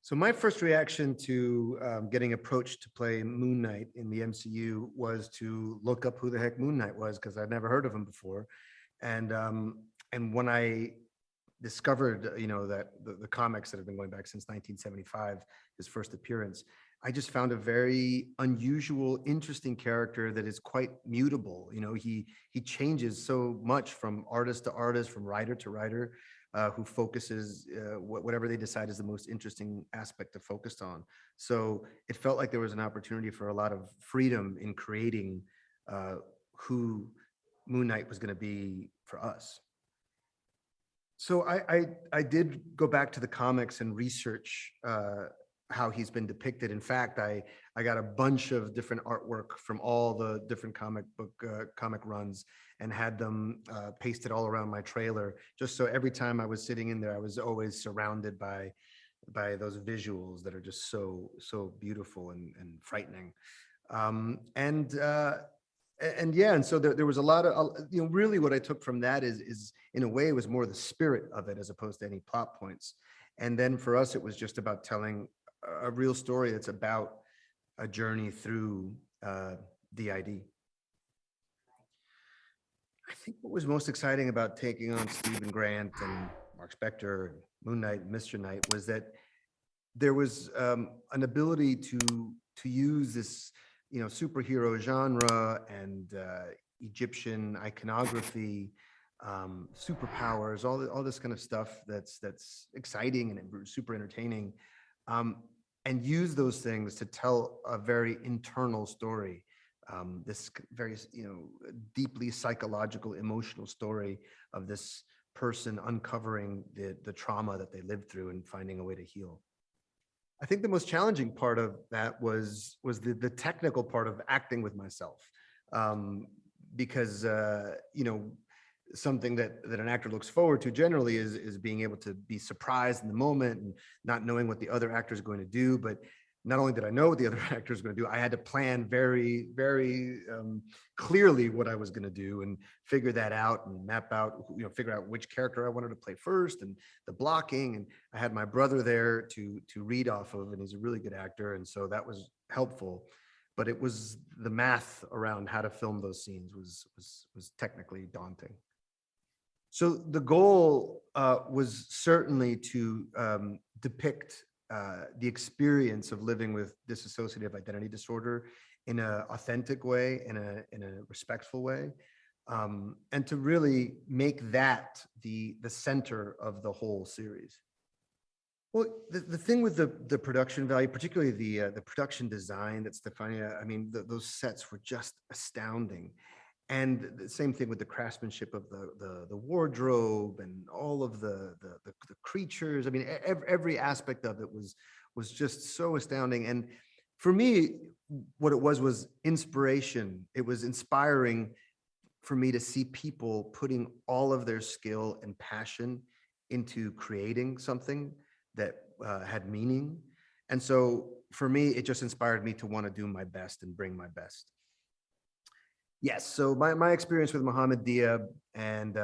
So my first reaction to getting approached to play Moon Knight in the MCU was to look up who the heck Moon Knight was, because I'd never heard of him before. And when I discovered, that the comics that have been going back since 1975, his first appearance, I just found a very unusual, interesting character that is quite mutable. He changes so much from artist to artist, from writer to writer, who focuses whatever they decide is the most interesting aspect to focus on. So it felt like there was an opportunity for a lot of freedom in creating who Moon Knight was going to be for us. So I did go back to the comics and research how he's been depicted. In fact, I got a bunch of different artwork from all the different comic runs and had them pasted all around my trailer, just so every time I was sitting in there, I was always surrounded by those visuals that are just so beautiful and frightening. And so there was a lot of, really what I took from that is in a way, it was more the spirit of it as opposed to any plot points. And then for us, it was just about telling a real story that's about a journey through DID. I think what was most exciting about taking on Stephen Grant and Marc Spector and Moon Knight and Mr. Knight was that there was an ability to use this superhero genre and Egyptian iconography, superpowers, all this kind of stuff that's exciting and super entertaining, and use those things to tell a very internal story, this very deeply psychological, emotional story of this person uncovering the trauma that they lived through and finding a way to heal. I think the most challenging part of that was the technical part of acting with myself, because something that an actor looks forward to generally is being able to be surprised in the moment and not knowing what the other actor is going to do. But not only did I know what the other actor was going to do, I had to plan very, very clearly what I was going to do and figure that out and map out, figure out which character I wanted to play first and the blocking. And I had my brother there to read off of, and he's a really good actor. And so that was helpful. But it was the math around how to film those scenes was technically daunting. So the goal was certainly to depict the experience of living with dissociative identity disorder in an authentic way, in a respectful way, and to really make that the center of the whole series. Well, the thing with the production value, particularly the production design that's defining, those sets were just astounding. And the same thing with the craftsmanship of the wardrobe and all of the creatures. Every aspect of it was just so astounding. And for me, what it was inspiration. It was inspiring for me to see people putting all of their skill and passion into creating something that had meaning. And so for me, it just inspired me to want to do my best and bring my best. Yes, so my experience with Mohamed Diab and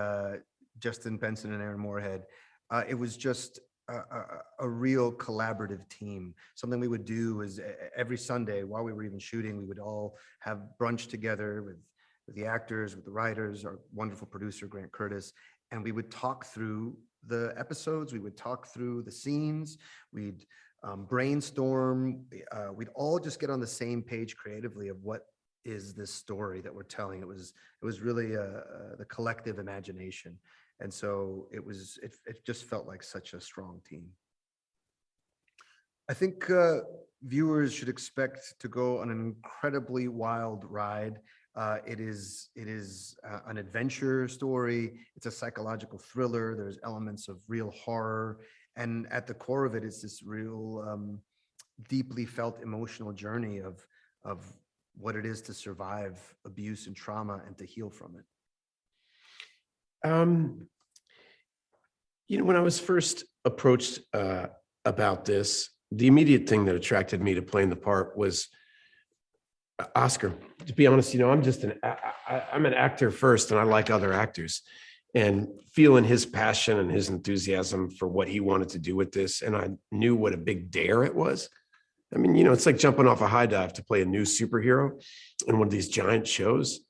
Justin Benson and Aaron Moorhead, it was just a real collaborative team. Something we would do is every Sunday while we were even shooting, we would all have brunch together with the actors, with the writers, our wonderful producer, Grant Curtis, and we would talk through the episodes, we would talk through the scenes, we'd brainstorm, we'd all just get on the same page creatively of what is this story that we're telling. It was really the collective imagination. And so it just felt like such a strong team. I think viewers should expect to go on an incredibly wild ride. It is an adventure story. It's a psychological thriller. There's elements of real horror. And at the core of it is this real deeply felt emotional journey of what it is to survive abuse and trauma and to heal from it. When I was first approached about this, the immediate thing that attracted me to playing the part was Oscar. To be honest, I'm an actor first, and I like other actors. and feeling his passion and his enthusiasm for what he wanted to do with this. And I knew what a big dare it was. I mean, it's like jumping off a high dive to play a new superhero in one of these giant shows.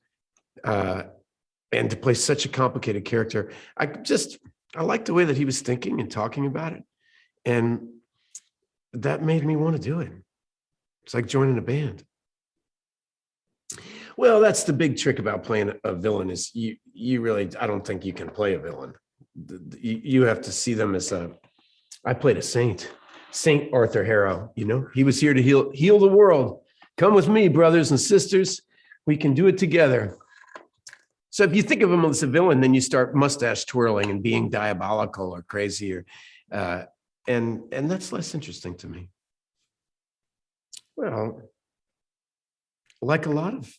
And to play such a complicated character, I liked the way that he was thinking and talking about it. And that made me want to do it. It's like joining a band. Well, that's the big trick about playing a villain is you really, I don't think you can play a villain. You have to see them as I played a Saint Arthur Harrow, he was here to heal the world. Come with me, brothers and sisters. We can do it together. So if you think of him as a villain, then you start mustache twirling and being diabolical or crazy, and that's less interesting to me. Well, like a lot of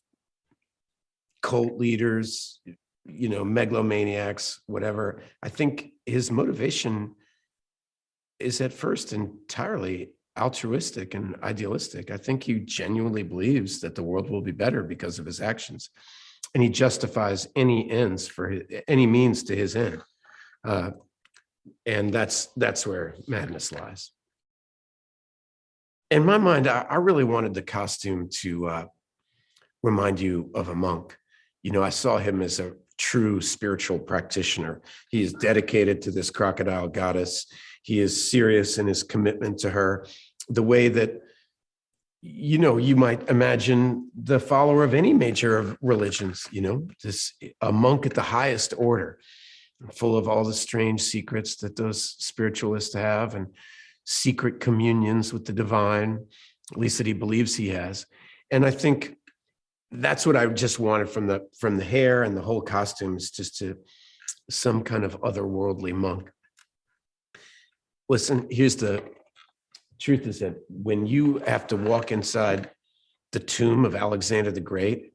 cult leaders, megalomaniacs, whatever, I think his motivation is at first entirely altruistic and idealistic. I think he genuinely believes that the world will be better because of his actions. And he justifies any means to his end. And that's where madness lies. In my mind, I really wanted the costume to remind you of a monk. I saw him as a true spiritual practitioner. He is dedicated to this crocodile goddess. He is serious in his commitment to her, the way that you might imagine the follower of any major of religions, a monk at the highest order, full of all the strange secrets that those spiritualists have and secret communions with the divine, at least that he believes he has. And I think that's what I just wanted from the hair and the whole costume, is just some kind of otherworldly monk. Listen, here's the truth is that when you have to walk inside the tomb of Alexander the Great,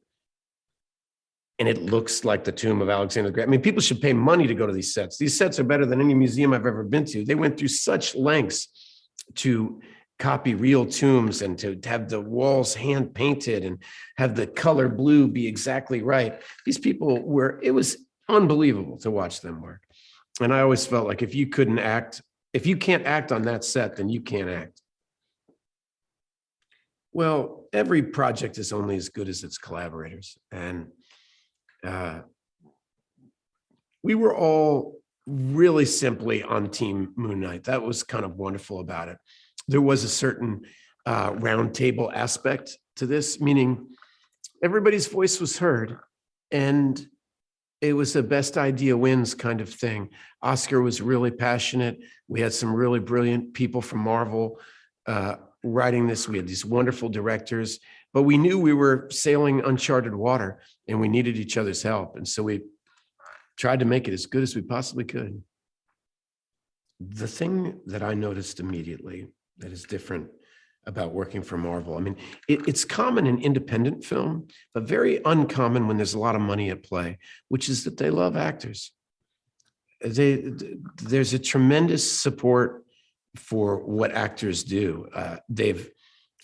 and it looks like the tomb of Alexander the Great. I mean, people should pay money to go to these sets. These sets are better than any museum I've ever been to. They went through such lengths to copy real tombs and to have the walls hand painted and have the color blue be exactly right. These people it was unbelievable to watch them work. And I always felt like if you can't act on that set, then you can't act. Well, every project is only as good as its collaborators. And we were all really simply on Team Moon Knight. That was kind of wonderful about it. There was a certain round table aspect to this, meaning everybody's voice was heard, and it was the best idea wins kind of thing. Oscar was really passionate. We had some really brilliant people from Marvel writing this. We had these wonderful directors, but we knew we were sailing uncharted water and we needed each other's help. And so we tried to make it as good as we possibly could. The thing that I noticed immediately that is different about working for Marvel, I mean, it's common in independent film, but very uncommon when there's a lot of money at play, which is that they love actors. There's a tremendous support for what actors do. They've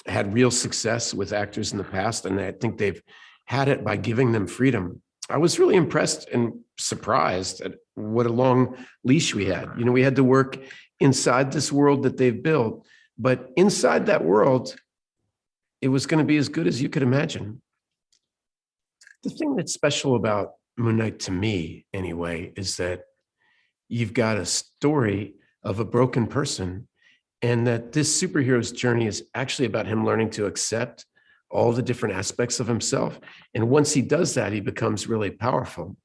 had real success with actors in the past, and I think they've had it by giving them freedom. I was really impressed and surprised at what a long leash we had. We had to work inside this world that they've built, but inside that world, it was going to be as good as you could imagine. The thing that's special about Moon Knight, to me anyway, is that you've got a story of a broken person, and that this superhero's journey is actually about him learning to accept all the different aspects of himself. And once he does that, he becomes really powerful.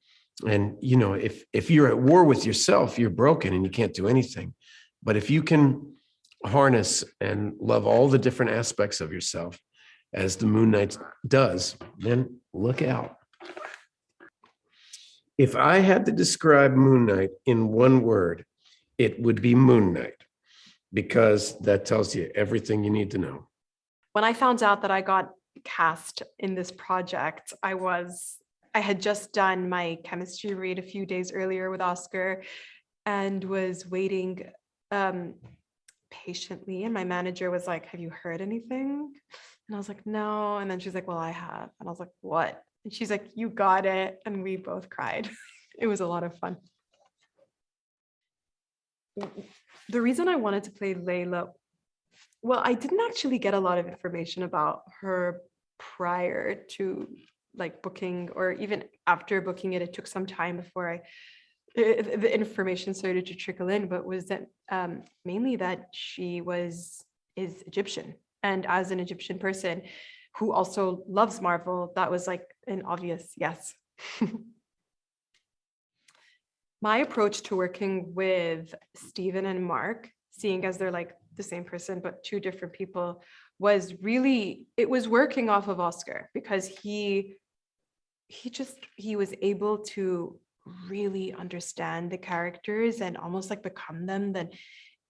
And, if you're at war with yourself, you're broken and you can't do anything. But if you can harness and love all the different aspects of yourself, as the Moon Knight does, then look out. If I had to describe Moon Knight in one word, it would be Moon Knight, because that tells you everything you need to know. When I found out that I got cast in this project, I had just done my chemistry read a few days earlier with Oscar and was waiting patiently. And my manager was like, "Have you heard anything?" And I was like, "No." And then she's like, "Well, I have." And I was like, "What?" And she's like, "You got it." And we both cried. It was a lot of fun. the reason I wanted to play Layla, well, I didn't actually get a lot of information about her prior to like booking, or even after booking it. It took some time before the information started to trickle in, but was that mainly that she is Egyptian, and as an Egyptian person who also loves Marvel, that was like an obvious yes. My approach to working with Stephen and Mark, seeing as they're like the same person but two different people, was really, it was working off of Oscar, because he was able to really understand the characters and almost like become them. Then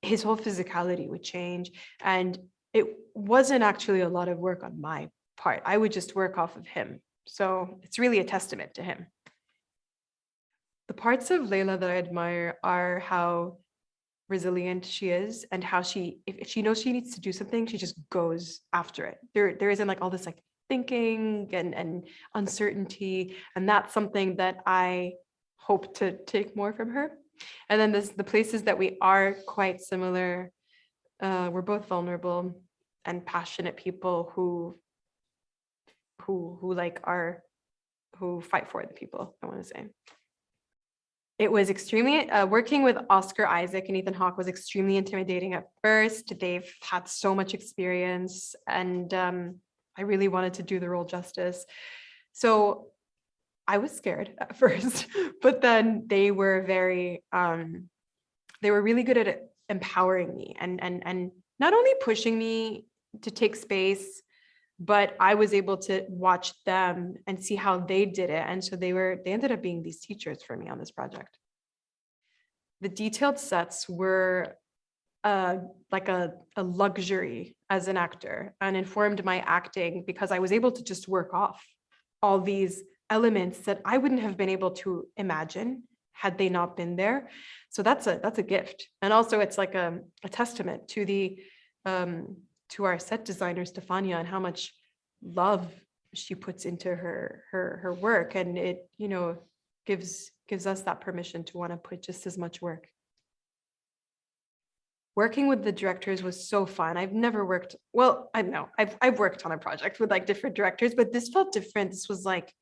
his whole physicality would change, and it wasn't actually a lot of work on my part. I would just work off of him. So it's really a testament to him. The parts of Layla that I admire are how resilient she is, and how she, if she knows she needs to do something, she just goes after it. There isn't like all this like thinking and uncertainty. And that's something that I hope to take more from her. And then there's the places that we are quite similar. We're both vulnerable and passionate people who like are, who fight for the people, I want to say. It was extremely, working with Oscar Isaac and Ethan Hawke was extremely intimidating at first. They've had so much experience, and I really wanted to do the role justice. So I was scared at first, but then they were really good at empowering me and not only pushing me to take space, but I was able to watch them and see how they did it. And so they ended up being these teachers for me on this project. The detailed sets were like a luxury as an actor, and informed my acting, because I was able to just work off all these elements that I wouldn't have been able to imagine had they not been there. So that's a gift. And also it's like a testament to the to our set designer Stefania, and how much love she puts into her work, and it, you know, gives us that permission to want to put just as much work. Working with the directors was so fun. I've never worked, well, I don't know, I've worked on a project with like different directors, but this felt different. This was like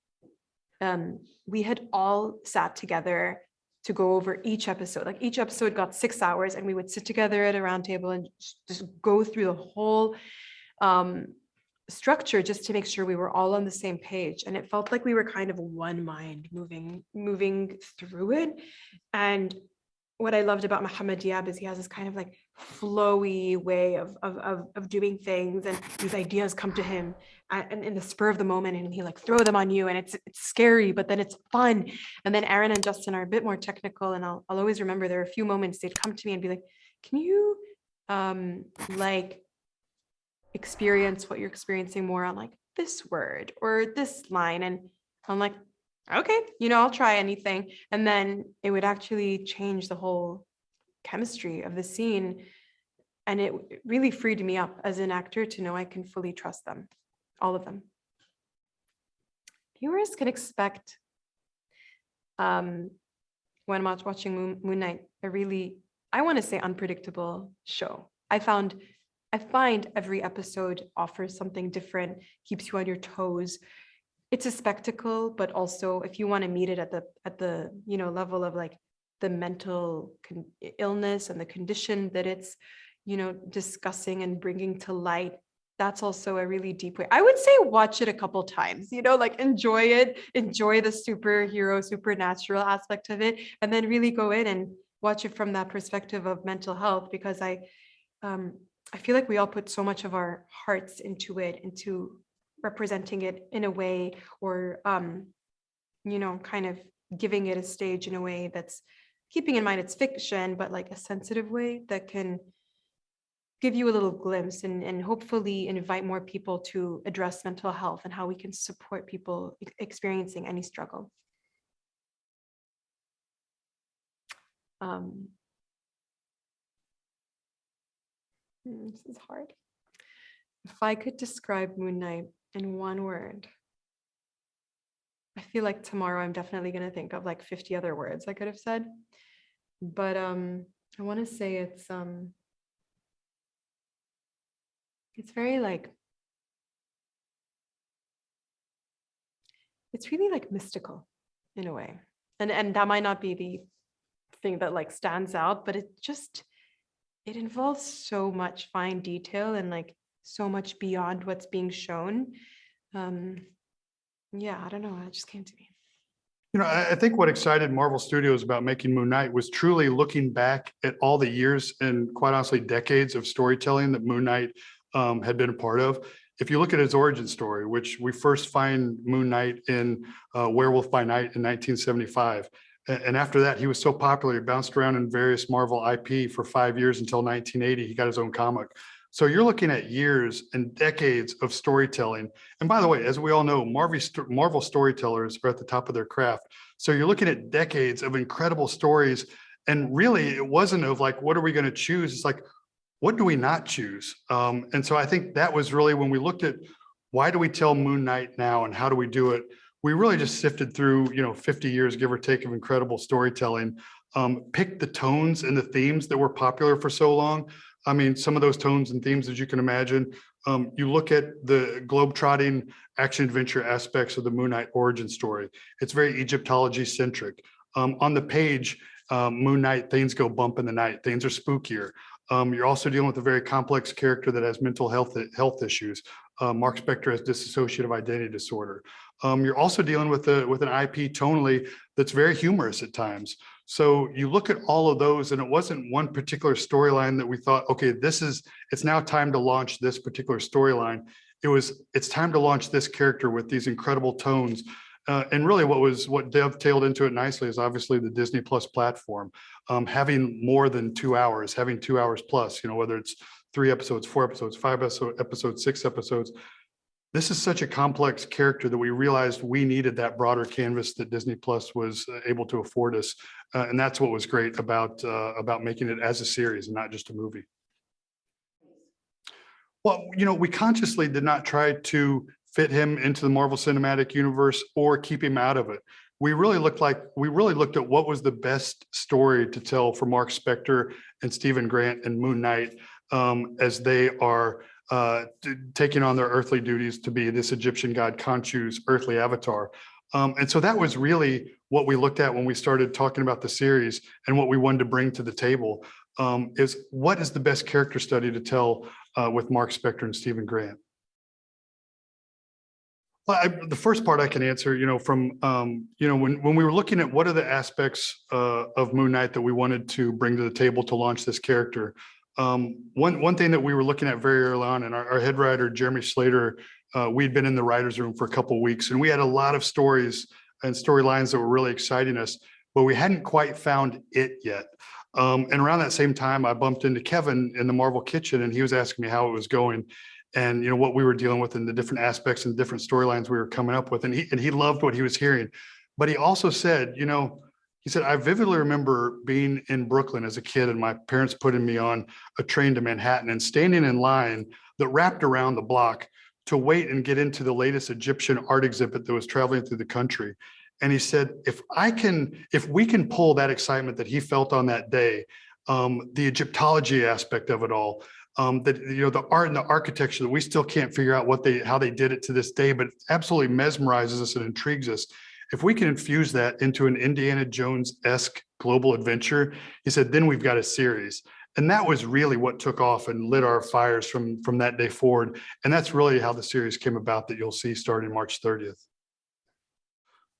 we had all sat together to go over each episode. Like each episode got 6 hours, and we would sit together at a round table and just go through the whole structure, just to make sure we were all on the same page. And it felt like we were kind of one mind moving through it. And what I loved about Mohamed Diab is he has this kind of like flowy way of doing things, and these ideas come to him and in the spur of the moment, and he like throw them on you, and it's scary, but then it's fun. And then Aaron and Justin are a bit more technical, and I'll always remember there are a few moments they'd come to me and be like, can you like experience what you're experiencing more on like this word or this line? And I'm like, okay, you know, I'll try anything. And then it would actually change the whole chemistry of the scene. And it really freed me up as an actor to know I can fully trust them, all of them. Viewers can expect, when I'm watching Moon Knight, I want to say unpredictable show. I find every episode offers something different, keeps you on your toes. It's a spectacle, but also if you want to meet it at the you know, level of like the mental illness and the condition that it's, you know, discussing and bringing to light, that's also a really deep way. I would say watch it a couple times, you know, like enjoy it, enjoy the superhero, supernatural aspect of it, and then really go in and watch it from that perspective of mental health, because I feel like we all put so much of our hearts into it, into representing it in a way, or you know, kind of giving it a stage in a way that's keeping in mind it's fiction, but like a sensitive way that can give you a little glimpse and hopefully invite more people to address mental health and how we can support people experiencing any struggle. This is hard. If I could describe Moon Knight in one word, I feel like tomorrow I'm definitely going to think of like 50 other words I could have said. But I want to say it's very like, it's really like mystical in a way. And that might not be the thing that like stands out, but it involves so much fine detail and like so much beyond what's being shown. Yeah, I don't know. It just came to me. You know, I think what excited Marvel Studios about making Moon Knight was truly looking back at all the years and quite honestly decades of storytelling that Moon Knight had been a part of. If you look at his origin story, which we first find Moon Knight in Werewolf by Night in 1975. And after that, he was so popular, he bounced around in various Marvel IP for 5 years until 1980. He got his own comic. So you're looking at years and decades of storytelling. And by the way, as we all know, Marvel storytellers are at the top of their craft. So you're looking at decades of incredible stories. And really, it wasn't of like, what are we going to choose? It's like, what do we not choose? And so I think that was really when we looked at why do we tell Moon Knight now and how do we do it? We really just sifted through, 50 years, give or take, of incredible storytelling, picked the tones and the themes that were popular for so long. I mean, some of those tones and themes, as you can imagine, you look at the globe-trotting action adventure aspects of the Moon Knight origin story. It's very Egyptology centric. On the page, Moon Knight, things go bump in the night. Things are spookier. You're also dealing with a very complex character that has mental health issues. Marc Spector has dissociative identity disorder. You're also dealing with an IP tonally that's very humorous at times. So you look at all of those, and it wasn't one particular storyline that we thought, okay, it's now time to launch this particular storyline. It's time to launch this character with these incredible tones. And really what dovetailed into it nicely is obviously the Disney Plus platform, having more than 2 hours, having 2 hours plus, whether it's 3 episodes, 4 episodes, 5 episodes, 6 episodes. This is such a complex character that we realized we needed that broader canvas that Disney Plus was able to afford us. And that's what was great about making it as a series and not just a movie. Well, we consciously did not try to fit him into the Marvel Cinematic Universe or keep him out of it. We really looked at what was the best story to tell for Marc Spector and Stephen Grant and Moon Knight as they are taking on their earthly duties to be this Egyptian god Khonshu's earthly avatar. And so that was really what we looked at when we started talking about the series and what we wanted to bring to the table is what is the best character study to tell with Marc Spector and Stephen Grant? Well, the first part I can answer, from, when we were looking at what are the aspects of Moon Knight that we wanted to bring to the table to launch this character. One thing that we were looking at very early on, and our head writer, Jeremy Slater, we'd been in the writer's room for a couple of weeks, and we had a lot of stories and storylines that were really exciting us, but we hadn't quite found it yet. And around that same time, I bumped into Kevin in the Marvel kitchen, and he was asking me how it was going and what we were dealing with and the different aspects and different storylines we were coming up with. And he loved what he was hearing. But he also said, he said, I vividly remember being in Brooklyn as a kid and my parents putting me on a train to Manhattan and standing in line that wrapped around the block to wait and get into the latest Egyptian art exhibit that was traveling through the country. And he said, if we can pull that excitement that he felt on that day, the Egyptology aspect of it all, the art and the architecture that we still can't figure out how they did it to this day, but it absolutely mesmerizes us and intrigues us. If we can infuse that into an Indiana Jones-esque global adventure, he said, then we've got a series. And that was really what took off and lit our fires from that day forward. And that's really how the series came about that you'll see starting March 30th.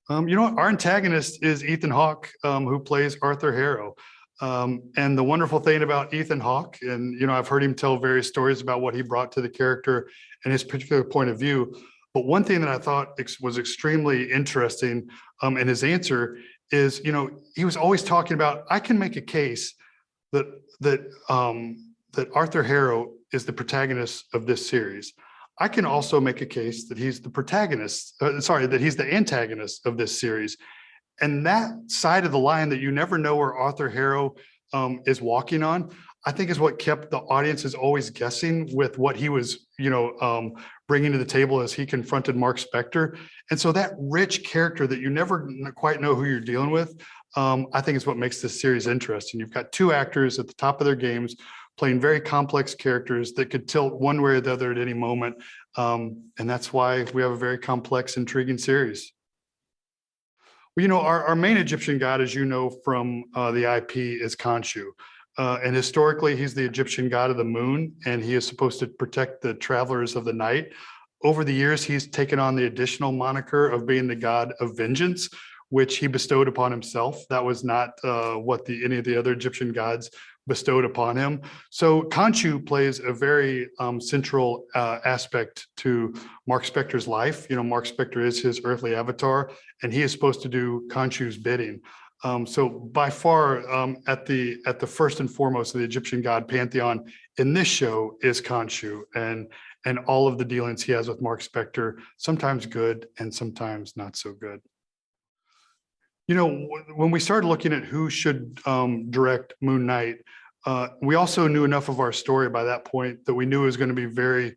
Our antagonist is Ethan Hawke, who plays Arthur Harrow. And the wonderful thing about Ethan Hawke, and I've heard him tell various stories about what he brought to the character and his particular point of view. But one thing that I thought was extremely interesting in his answer is, he was always talking about, I can make a case that Arthur Harrow is the protagonist of this series. I can also make a case that he's that he's the antagonist of this series. And that side of the line that you never know where Arthur Harrow is walking on, I think is what kept the audiences always guessing with what he was, bringing to the table as he confronted Marc Spector. And so that rich character that you never quite know who you're dealing with, I think is what makes this series interesting. You've got two actors at the top of their games playing very complex characters that could tilt one way or the other at any moment. And that's why we have a very complex, intriguing series. Well, our main Egyptian god, as you know from the IP, is Khonshu. And historically, he's the Egyptian god of the moon, and he is supposed to protect the travelers of the night. Over the years, he's taken on the additional moniker of being the god of vengeance, which he bestowed upon himself. That was not what any of the other Egyptian gods bestowed upon him. So Khonshu plays a very central aspect to Marc Spector's life. Marc Spector is his earthly avatar, and he is supposed to do Khonshu's bidding. So by far, at the first and foremost of the Egyptian god pantheon in this show is Khonshu, and all of the dealings he has with Marc Spector, sometimes good and sometimes not so good. When we started looking at who should direct Moon Knight, we also knew enough of our story by that point that we knew it was going to be very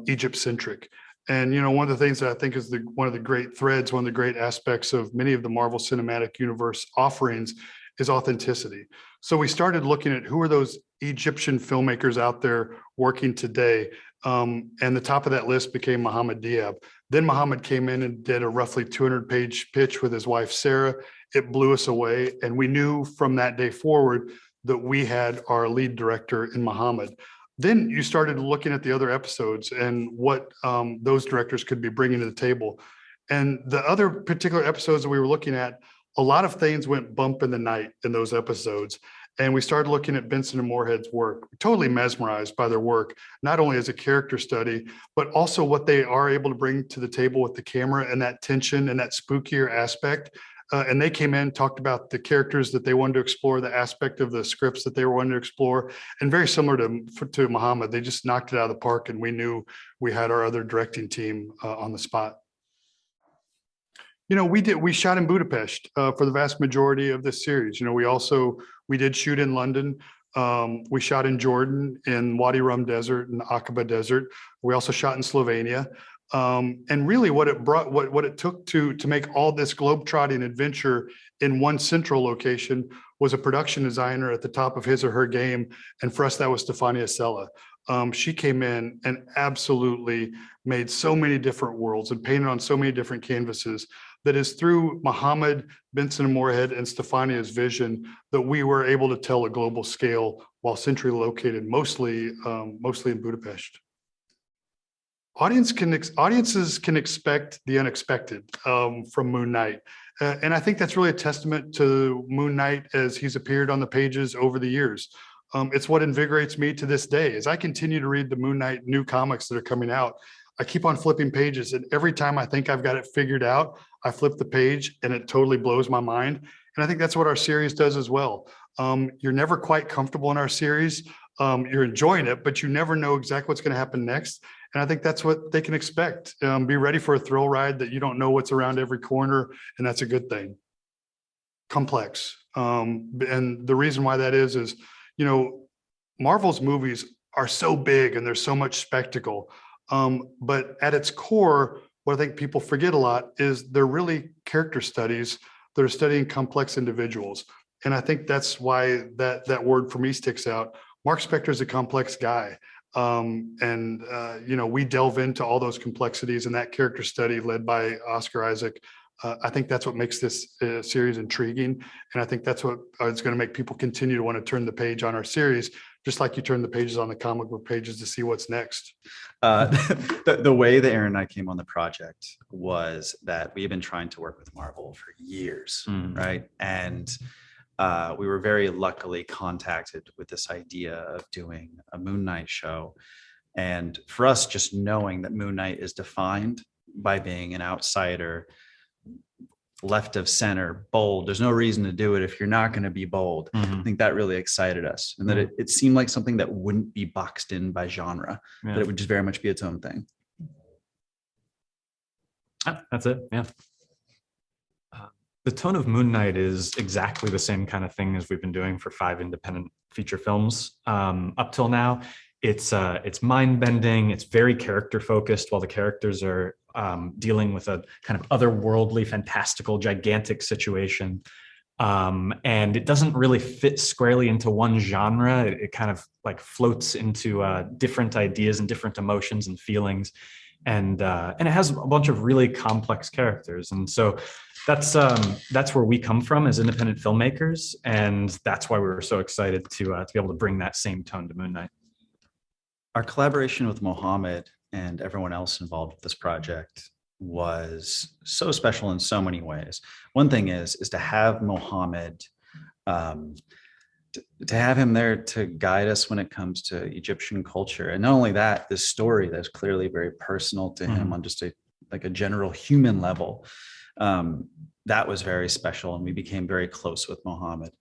Egypt-centric. And, one of the things that I think is one of the great threads, one of the great aspects of many of the Marvel Cinematic Universe offerings is authenticity. So we started looking at who are those Egyptian filmmakers out there working today. And the top of that list became Mohamed Diab. Then Mohamed came in and did a roughly 200-page pitch with his wife, Sarah. It blew us away. And we knew from that day forward that we had our lead director in Mohamed. Then you started looking at the other episodes and what those directors could be bringing to the table. And the other particular episodes that we were looking at, a lot of things went bump in the night in those episodes. And we started looking at Benson and Moorhead's work, totally mesmerized by their work, not only as a character study, but also what they are able to bring to the table with the camera and that tension and that spookier aspect. And they came in, talked about the characters that they wanted to explore, the aspect of the scripts that they were wanting to explore. And very similar to Mohamed, they just knocked it out of the park, and we knew we had our other directing team on the spot. We shot in Budapest for the vast majority of this series. We did shoot in London. We shot in Jordan, in Wadi Rum Desert and Aqaba Desert. We also shot in Slovenia. And really what it took to make all this globetrotting adventure in one central location was a production designer at the top of his or her game. And for us, that was Stefania Sella. She came in and absolutely made so many different worlds and painted on so many different canvases that is through Mohamed, Benson and Moorhead, and Stefania's vision that we were able to tell a global scale while centrally located mostly in Budapest. Audiences can expect the unexpected from Moon Knight. And I think that's really a testament to Moon Knight as he's appeared on the pages over the years. It's what invigorates me to this day. As I continue to read the Moon Knight new comics that are coming out, I keep on flipping pages, and every time I think I've got it figured out, I flip the page and it totally blows my mind. And I think that's what our series does as well. You're never quite comfortable in our series. You're enjoying it, but you never know exactly what's going to happen next. And I think that's what they can expect. Be ready for a thrill ride that you don't know what's around every corner, and that's a good thing. Complex. And the reason why that is, Marvel's movies are so big and there's so much spectacle. But at its core, what I think people forget a lot is they're really character studies that are studying complex individuals. And I think that's why that word for me sticks out. Marc Spector is a complex guy. We delve into all those complexities in that character study led by Oscar Isaac. I think that's what makes this series intriguing. And I think that's what is going to make people continue to want to turn the page on our series, just like you turn the pages on the comic book pages to see what's next. The way that Aaron and I came on the project was that we've been trying to work with Marvel for years, right? And we were very luckily contacted with this idea of doing a Moon Knight show. And for us, just knowing that Moon Knight is defined by being an outsider, left of center, bold. There's no reason to do it if you're not going to be bold. I think that really excited us, and that it seemed like something that wouldn't be boxed in by genre, that it would just very much be its own thing. That's it. Yeah. The tone of Moon Knight is exactly the same kind of thing as we've been doing for 5 independent feature films up till now. It's mind-bending. It's very character-focused, while the characters are dealing with a kind of otherworldly, fantastical, gigantic situation. And it doesn't really fit squarely into one genre. It kind of like floats into different ideas and different emotions and feelings. And it has a bunch of really complex characters. And so that's where we come from as independent filmmakers. And that's why we were so excited to be able to bring that same tone to Moon Knight. Our collaboration with Mohamed and everyone else involved with this project was so special in so many ways. One thing is to have Mohamed, to have him there to guide us when it comes to Egyptian culture. And not only that, this story that's clearly very personal to him on just a general human level. That was very special, and we became very close with Mohamed.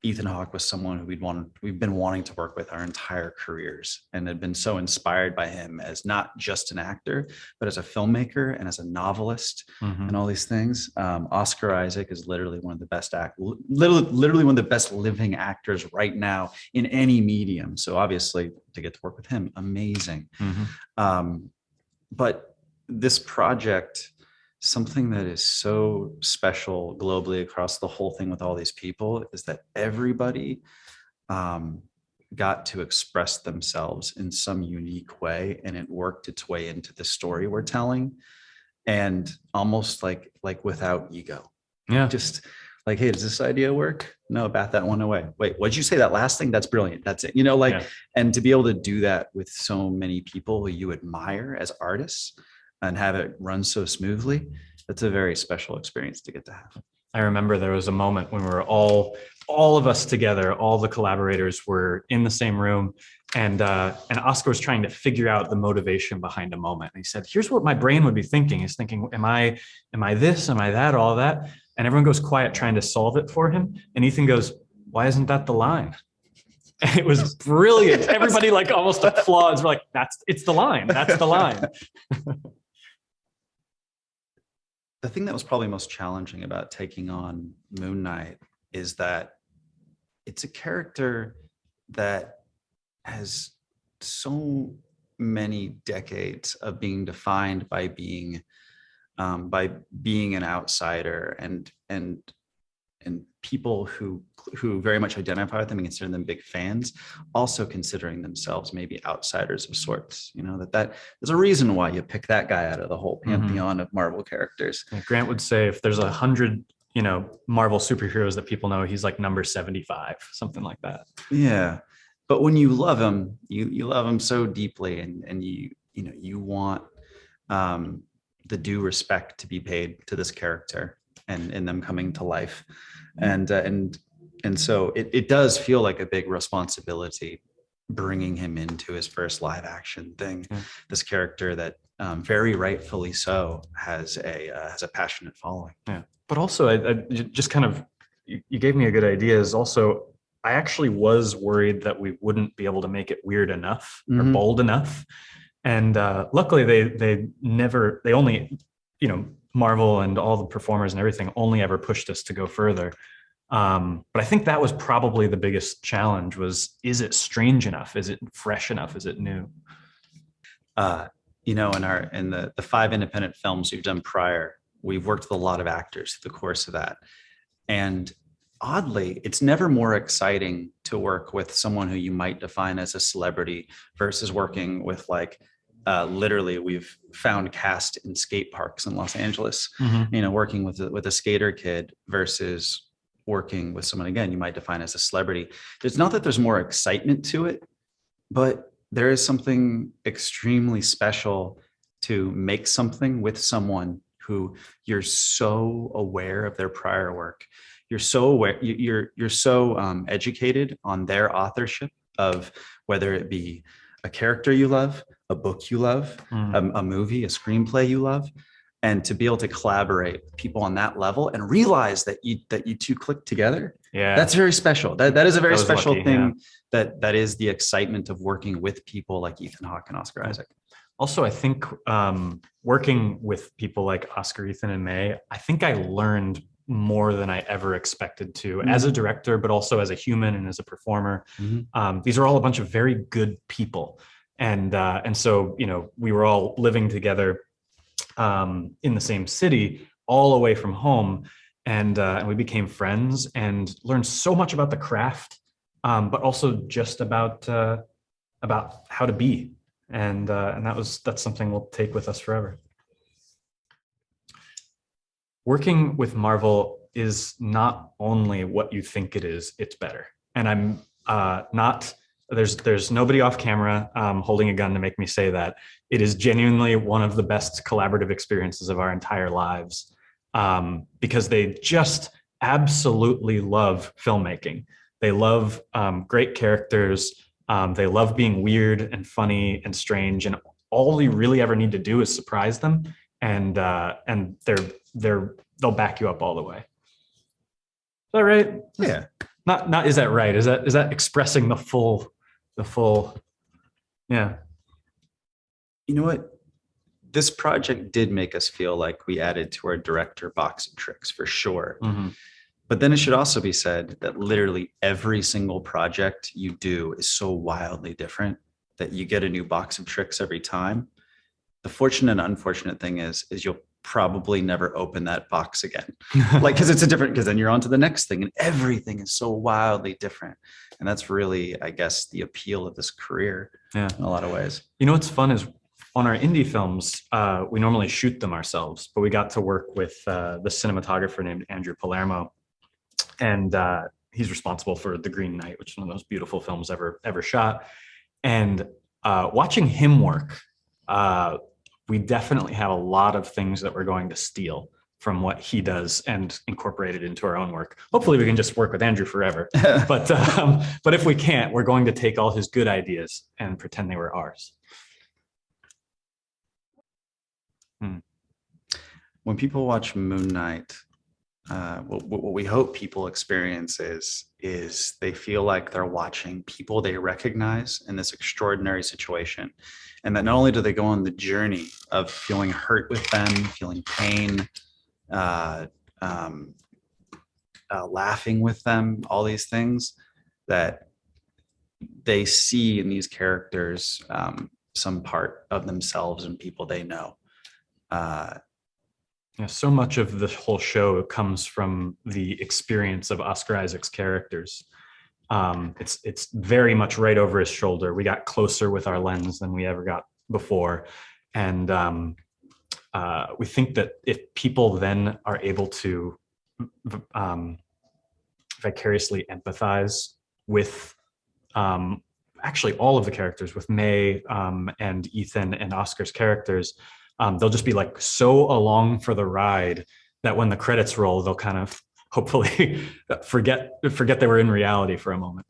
Ethan Hawke was someone who we've been wanting to work with our entire careers, and had been so inspired by him as not just an actor, but as a filmmaker and as a novelist and all these things. Oscar Isaac is literally one of the best literally one of the best living actors right now in any medium. So obviously to get to work with him, amazing. But this project, something that is so special globally across the whole thing with all these people, is that everybody got to express themselves in some unique way, and it worked its way into the story we're telling, and almost like without ego. Yeah. Just like, hey, does this idea work? No, bat that one away. Wait, what'd you say that last thing? That's brilliant. That's it. And to be able to do that with so many people who you admire as artists and have it run so smoothly, that's a very special experience to get to have. I remember there was a moment when we were all of us together, all the collaborators were in the same room, and Oscar was trying to figure out the motivation behind a moment. And he said, here's what my brain would be thinking. He's thinking, am I this? Am I that? All that? And everyone goes quiet trying to solve it for him. And Ethan goes, why isn't that the line? And it was brilliant. Everybody almost applauds. We're like, it's the line. That's the line. The thing that was probably most challenging about taking on Moon Knight is that it's a character that has so many decades of being defined by being an outsider, and people who very much identify with them and consider them big fans, also considering themselves maybe outsiders of sorts. That there's a reason why you pick that guy out of the whole pantheon of Marvel characters. Grant would say if there's 100, Marvel superheroes that people know, he's like number 75, something like that. Yeah. But when you love him, you love him so deeply, and you want the due respect to be paid to this character and them coming to life. And so it does feel like a big responsibility bringing him into his first live action thing. This character that very rightfully so has a passionate following. Yeah. But also I just kind of, you gave me a good idea, is also, I actually was worried that we wouldn't be able to make it weird enough or bold enough. And luckily they only, Marvel and all the performers and everything only ever pushed us to go further. But I think that was probably the biggest challenge was, is it strange enough? Is it fresh enough? Is it new? In the 5 independent films we've done prior, we've worked with a lot of actors through the course of that. And oddly, it's never more exciting to work with someone who you might define as a celebrity versus working with literally we've found cast in skate parks in Los Angeles, working with a skater kid versus working with someone, again, you might define as a celebrity. It's not that there's more excitement to it, but there is something extremely special to make something with someone who you're so aware of their prior work. You're so aware, you're so educated on their authorship of whether it be a character you love, a book you love, a movie, a screenplay you love, and to be able to collaborate with people on that level and realize that you two click together. Yeah, that's very special. That is a very special lucky, thing. Yeah. That is the excitement of working with people like Ethan Hawke and Oscar Isaac. Also, I think working with people like Oscar, Ethan, and May, I think I learned more than I ever expected to as a director, but also as a human and as a performer. These are all a bunch of very good people. And so, you know, we were all living together in the same city, all away from home. And we became friends and learned so much about the craft, but also just about how to be. And that's something we'll take with us forever. Working with Marvel is not only what you think it is, it's better. And I'm not, there's nobody off camera holding a gun to make me say that. It is genuinely one of the best collaborative experiences of our entire lives, because they just absolutely love filmmaking. They love great characters. They love being weird and funny and strange. And all you really ever need to do is surprise them. And they'll back you up all the way. Is that right? Yeah. Not is that right? Is that expressing the full yeah. You know what? This project did make us feel like we added to our director box of tricks for sure. But then it should also be said that literally every single project you do is so wildly different that you get a new box of tricks every time. The fortunate and unfortunate thing is you'll probably never open that box again. Like, because then you're on to the next thing and everything is so wildly different. And that's really, I guess, the appeal of this career in a lot of ways. You know, what's fun is on our indie films, we normally shoot them ourselves, but we got to work with the cinematographer named Andrew Palermo. And he's responsible for The Green Knight, which is one of the most beautiful films ever shot. And watching him work, we definitely have a lot of things that we're going to steal from what he does and incorporate it into our own work. Hopefully we can just work with Andrew forever. But if we can't, we're going to take all his good ideas and pretend they were ours. When people watch Moon Knight, what we hope people experience is they feel like they're watching people they recognize in this extraordinary situation. And that not only do they go on the journey of feeling hurt with them, feeling pain, laughing with them, all these things, that they see in these characters some part of themselves and people they know. Yeah, so much of the whole show comes from the experience of Oscar Isaac's characters. It's very much right over his shoulder. We got closer with our lens than we ever got before. And we think that if people then are able to vicariously empathize with actually all of the characters, with May and Ethan and Oscar's characters, they'll just be like so along for the ride that when the credits roll, they'll kind of hopefully forget they were in reality for a moment.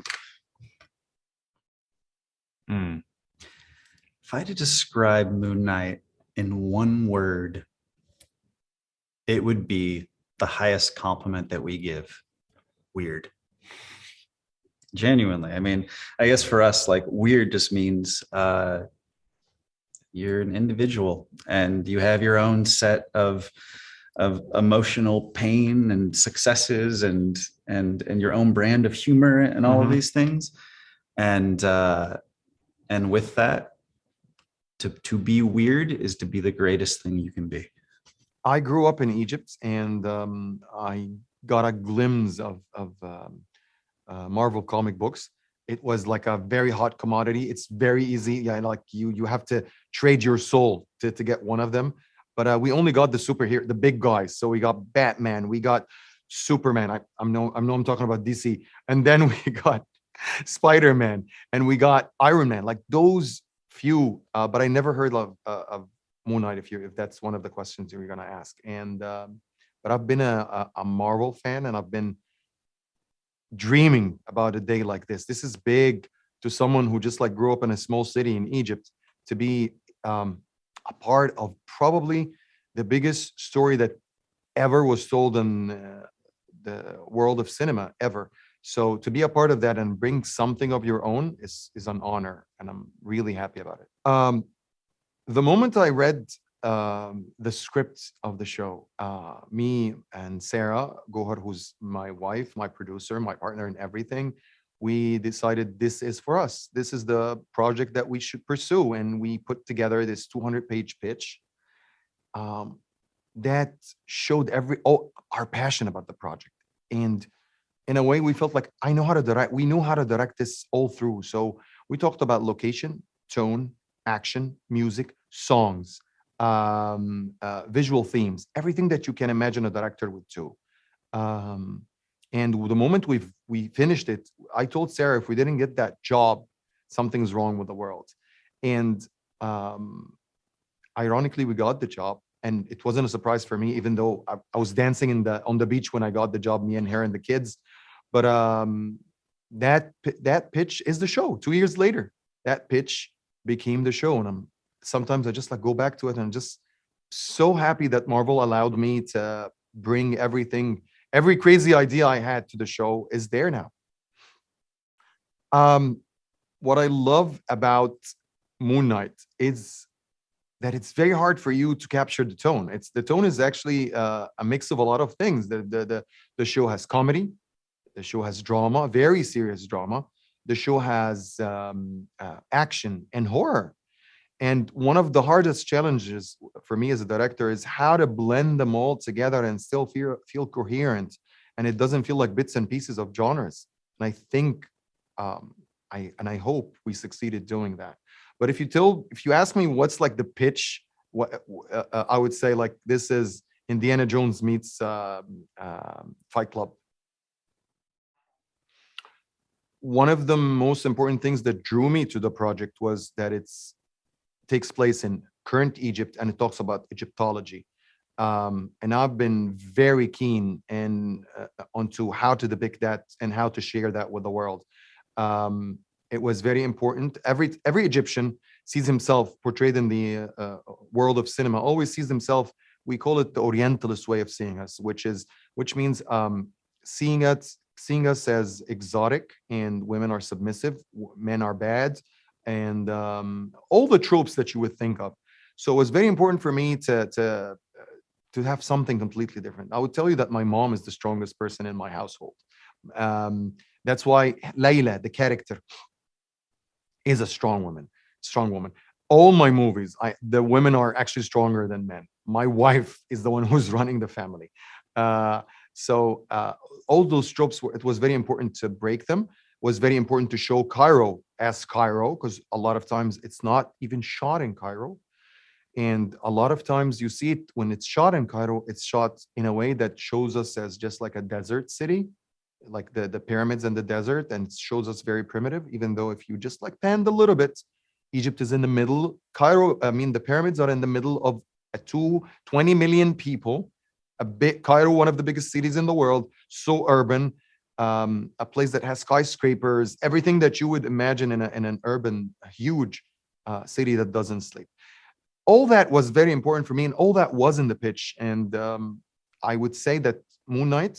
If I had to describe Moon Knight in one word, it would be the highest compliment that we give: weird. Genuinely. I mean, I guess for us, like, weird just means you're an individual and you have your own set of emotional pain and successes and your own brand of humor and all of these things. And with that, to be weird is to be the greatest thing you can be. I grew up in Egypt, and I got a glimpse of Marvel comic books. It was like a very hot commodity. It's very easy. Yeah, like you have to trade your soul to get one of them. But we only got the superhero, the big guys. So we got Batman, we got Superman. I know I'm talking about DC, and then we got Spider-Man, and we got Iron Man. Like those few. But I never heard of Moon Knight. If that's one of the questions you're gonna ask. And but I've been a Marvel fan, and I've been dreaming about a day like this. This is big to someone who just like grew up in a small city in Egypt, to be a part of probably the biggest story that ever was told in the world of cinema ever. So to be a part of that and bring something of your own is an honor, and I'm really happy about it. The moment I read the script of the show, me and Sarah Gohar, who's my wife, my producer, my partner in everything, we decided this is for us. This is the project that we should pursue. And we put together this 200-page pitch that showed our passion about the project. And in a way, we felt like, I know how to direct. We knew how to direct this all through. So we talked about location, tone, action, music, songs, visual themes, everything that you can imagine a director would do. And the moment we finished it, I told Sarah, if we didn't get that job, something's wrong with the world. And ironically, we got the job, and it wasn't a surprise for me, even though I was dancing on the beach when I got the job, me and her and the kids. But that pitch is the show. 2 years later, that pitch became the show, and sometimes I just like go back to it, and I'm just so happy that Marvel allowed me to bring everything. Every crazy idea I had to the show is there now. What I love about Moon Knight is that it's very hard for you to capture the tone. The tone is actually a mix of a lot of things. The show has comedy, the show has drama, very serious drama. The show has action and horror. And one of the hardest challenges for me as a director is how to blend them all together and still feel coherent. And it doesn't feel like bits and pieces of genres. And I think, I hope we succeeded doing that. But if you ask me what's like the pitch, I would say like this is Indiana Jones meets Fight Club. One of the most important things that drew me to the project was that takes place in current Egypt, and it talks about Egyptology. And I've been very keen onto how to depict that and how to share that with the world. It was very important. Every Egyptian sees himself portrayed in the world of cinema, always sees himself. We call it the Orientalist way of seeing us, which means seeing us as exotic, and women are submissive, men are bad, and all the tropes that you would think of. So it was very important for me to have something completely different. I would tell you that my mom is the strongest person in my household. That's why Layla, the character, is a strong woman. All my movies, the women are actually stronger than men. My wife is the one who's running the family. So all those tropes, it was very important to break them. Was very important to show Cairo as Cairo, because a lot of times it's not even shot in Cairo. And a lot of times you see it when it's shot in Cairo, it's shot in a way that shows us as just like a desert city, like the pyramids and the desert, and shows us very primitive, even though if you just like panned a little bit, Egypt is in the middle. The pyramids are in the middle of 20 million people, Cairo, one of the biggest cities in the world, so urban. A place that has skyscrapers, everything that you would imagine in an urban, huge city that doesn't sleep. All that was very important for me, and all that was in the pitch. And I would say that Moon Knight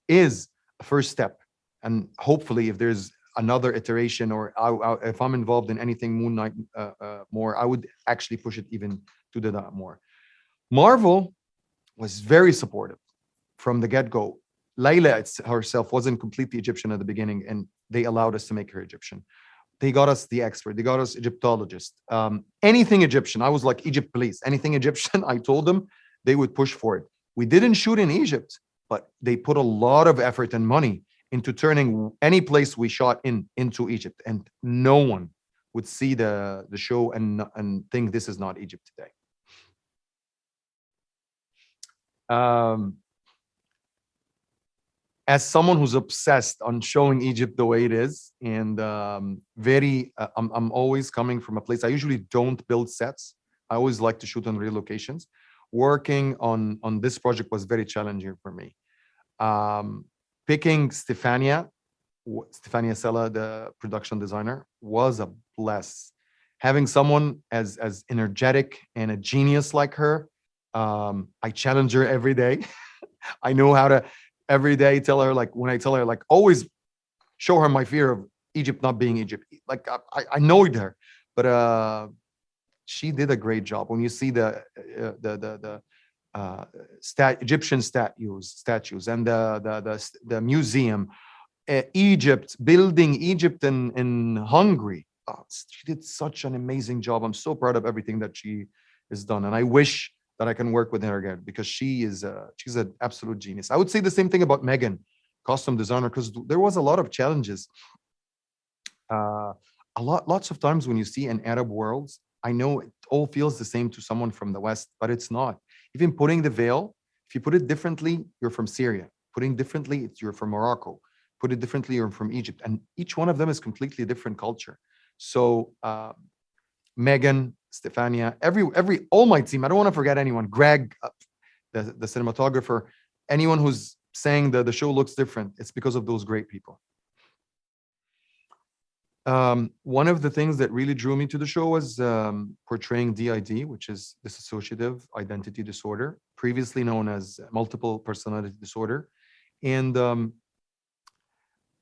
is a first step. And hopefully, if there's another iteration, or if I'm involved in anything Moon Knight more, I would actually push it even to do that more. Marvel was very supportive from the get-go. Layla herself wasn't completely Egyptian at the beginning, and they allowed us to make her Egyptian. They got us the expert. They got us Egyptologist. Anything Egyptian. I was like, Egypt, please. Anything Egyptian, I told them, they would push for it. We didn't shoot in Egypt, but they put a lot of effort and money into turning any place we shot into Egypt. And no one would see the show and think this is not Egypt today. As someone who's obsessed on showing Egypt the way it is, and I'm always coming from a place. I usually don't build sets. I always like to shoot on real locations. Working on this project was very challenging for me. Picking Stefania Sella, the production designer, was a bless. Having someone as energetic and a genius like her, I challenge her every day. I know how to every day tell her, like when I tell her, like always show her my fear of Egypt not being Egypt. Like I annoyed her, but she did a great job. When you see Egyptian statues and the museum, Egypt, building Egypt in Hungary. She did such an amazing job. I'm so proud of everything that she has done, and I wish that I can work with her again because she's an absolute genius. I would say the same thing about Megan, costume designer, because there was a lot of challenges. Lots of times when you see an Arab world, I know it all feels the same to someone from the West, but it's not. Even putting the veil, if you put it differently, you're from Syria. Putting differently, you're from Morocco. Put it differently, you're from Egypt. And each one of them is completely different culture. So Megan, Stefania, all my team, I don't want to forget anyone. Greg, the cinematographer, anyone who's saying that the show looks different, it's because of those great people. One of the things that really drew me to the show was portraying DID, which is dissociative identity disorder, previously known as multiple personality disorder. And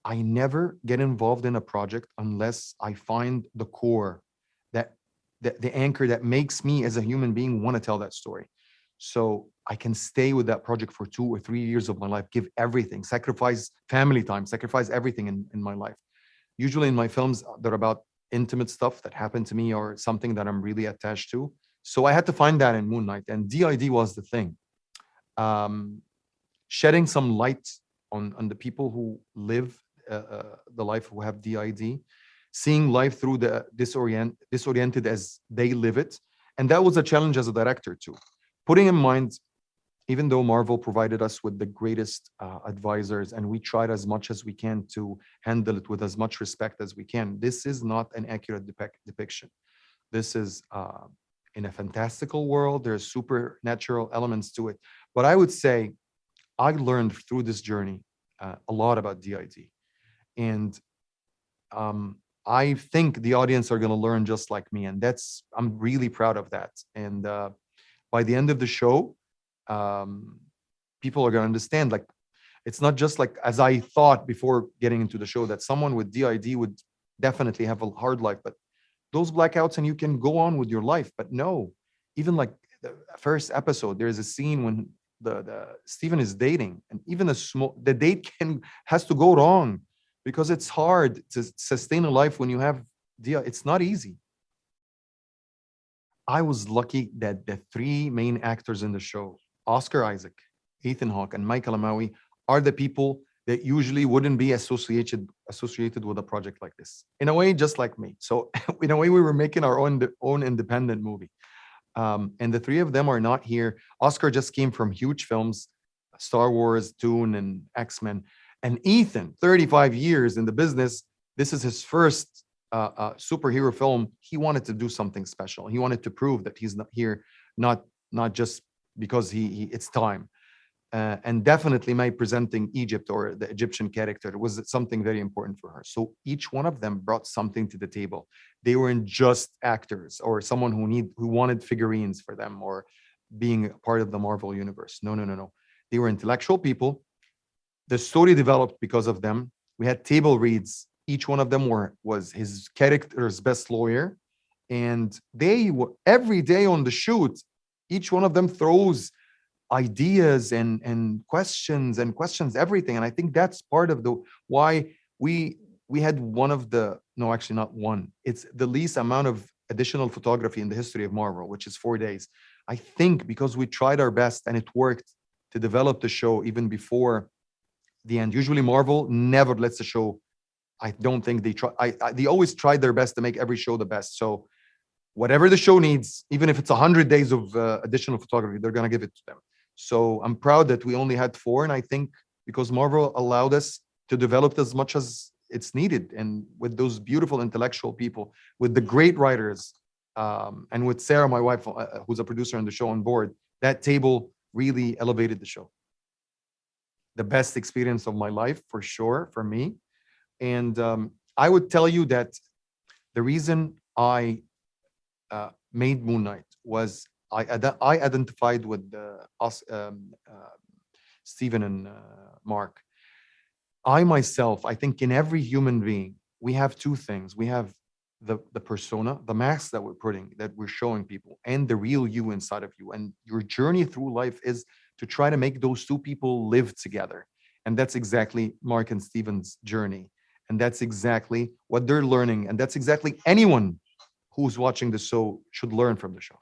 I never get involved in a project unless I find the core, the anchor that makes me as a human being want to tell that story. So I can stay with that project for 2 or 3 years of my life, give everything, sacrifice family time, sacrifice everything in my life. Usually in my films, they're about intimate stuff that happened to me or something that I'm really attached to. So I had to find that in Moon Knight, and DID was the thing. Shedding some light on the people who live the life who have DID, seeing life through the disoriented as they live it. And that was a challenge as a director too. Putting in mind, even though Marvel provided us with the greatest advisors and we tried as much as we can to handle it with as much respect as we can, this is not an accurate depiction. This is in a fantastical world. There's supernatural elements to it. But I would say I learned through this journey a lot about DID. And I think the audience are going to learn just like me. And I'm really proud of that. And by the end of the show, people are going to understand, like, it's not just like as I thought before getting into the show that someone with DID would definitely have a hard life, but those blackouts and you can go on with your life. But no, even like the first episode, there's a scene when the Stephen is dating, and even the date has to go wrong because it's hard to sustain a life when you have DID. It's not easy. I was lucky that the 3 main actors in the show, Oscar Isaac, Ethan Hawke, and May Calamawy, are the people that usually wouldn't be associated with a project like this. In a way, just like me. So in a way, we were making our own independent movie. And the 3 of them are not here. Oscar just came from huge films, Star Wars, Dune, and X-Men. And Ethan, 35 years in the business, this is his first superhero film. He wanted to do something special. He wanted to prove that he's not here, not just because it's time. And definitely May presenting Egypt or the Egyptian character was something very important for her. So each one of them brought something to the table. They weren't just actors or someone who wanted figurines for them or being part of the Marvel universe. No. They were intellectual people. The story developed because of them. We had table reads. Each one of them was his character's best lawyer. And they were every day on the shoot, each one of them throws ideas and questions everything. And I think that's part of why we had actually not one. It's the least amount of additional photography in the history of Marvel, which is 4 days. I think because we tried our best and it worked to develop the show even before the end. Usually Marvel never lets the show. I don't think they try. They always try their best to make every show the best. So whatever the show needs, even if it's 100 days of additional photography, they're going to give it to them. So I'm proud that we only had 4. And I think because Marvel allowed us to develop as much as it's needed. And with those beautiful intellectual people, with the great writers, and with Sarah, my wife, who's a producer on the show, on board, that table really elevated the show. The best experience of my life, for sure, for me. And I would tell you that the reason I made Moon Knight was I identified with Stephen and Marc. I myself, I think in every human being, we have 2 things. We have the persona, the mask that we're showing people, and the real you inside of you. And your journey through life is to try to make those two people live together. And that's exactly Mark and Steven's journey. And that's exactly what they're learning. And that's exactly anyone who's watching the show should learn from the show.